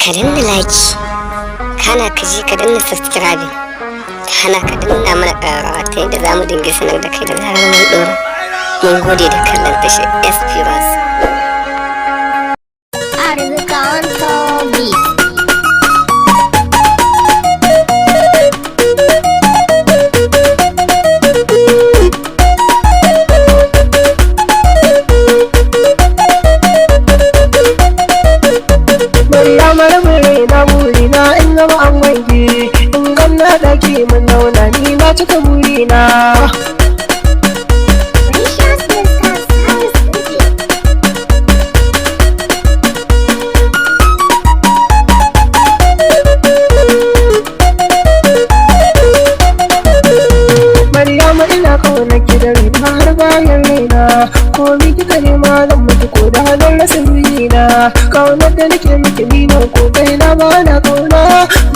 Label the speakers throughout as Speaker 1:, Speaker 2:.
Speaker 1: ka danna like kana ka je ka danna subscribe kana ka danna mana ƙararrawa ta yadda za mu dinga sanar da kai da zarar mun ɗora. Mun gode da kallon tashar Esperance.
Speaker 2: Daki mun zauna ni na cika burina. Maryama ina kaunar ki da raina har bayan raina, komi kika nema zan miki ko da halin rasa na. Kaunar da nake miki ni nan ko kaina ba na kauna.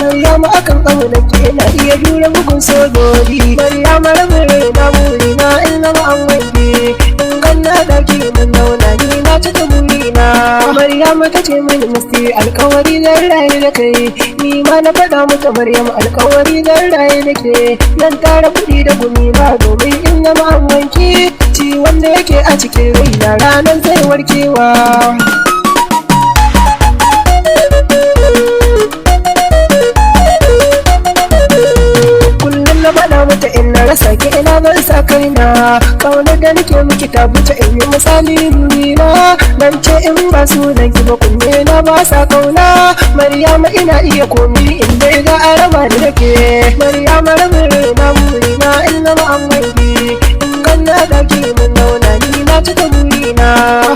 Speaker 2: Maryama akan kaunar ki ina iya jure bugun sojoji. Maryama rabin raina burina in zama an wanke, in ganna daki mun zauna ni na cika burina. Maryama ta ce mini musti alkawari zan raye da kai, ni ma na faɗa mata Maryama alkawari zan raye da ke. Zan tara kuɗi da gumi na domin in zama an wanke, ciwon da yake a cikin raina ranar zai warkewa. Mata in na rasa ki ina zan sa kaina, kaunar da nake miki ta wuce in yi misali nuna. Dan ce in ba sunan ki ba kunne na ba sa kauna. Maryama ina iya komi in dai ga araba da nake. Maryama rabin raina burina in zama an wanke, in ganna daki mun zauna ni na cika burina.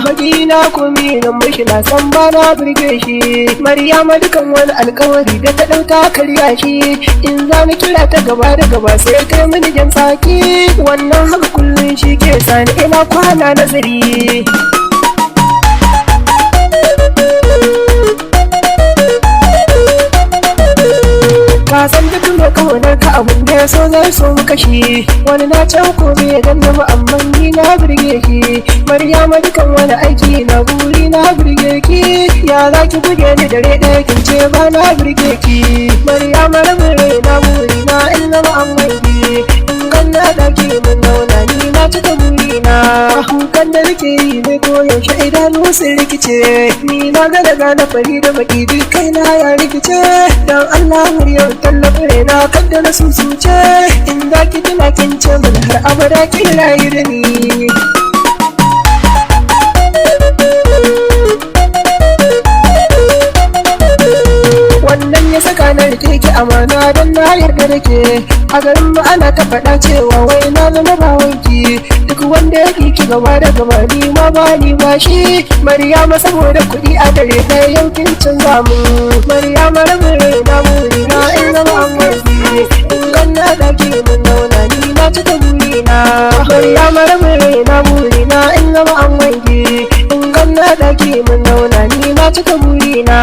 Speaker 2: Magina komi nan mishi na san ba na burge shi. Maryama dukan wani alkawari da ta ɗauka karya shi, in za ni kira ta gaba da gaba sai kai mini jan tsaki. Wannan haka kullum shi ke sani ina kwana nazari. Ka san duk mai kaunar ka abin da ya so zai so mu kashi. Wani na can ko bai ganna ba amma ni na burge ki. Maryama dukan wani aiki na buri na burge ki. Ya za ki buge ni dare ɗaya kin ce ba na burge ki. Maryama rabin raina buri na in zama an wanke, in ganna daki mun zauna ni na cika burina. Kukan da nake yi ne ko yaushe idanu sun rikice, ni na ga daga na fari da baki duk kaina ya rikice. Dan Allah Maryam tallafi raina kadda na susuce, in za ki tuna kin ce mun har abada kin rayu da ni. Wannan ya saka na rike ki amana don na yarda da ke. A garin mu ana ta faɗa cewa wai na zama bawanki, duk wanda ya ki gaba da gaba ni ma ba ni ba shi. Maryama saboda kuɗi a dare ɗaya yau kin canza mu. Maryama rabin raina burina in zama an wanke, in ganna daki mun zauna ni na cika burina. Maryama rabin raina burina in zama an wanke, in ganna daki mun zauna ni na cika burina.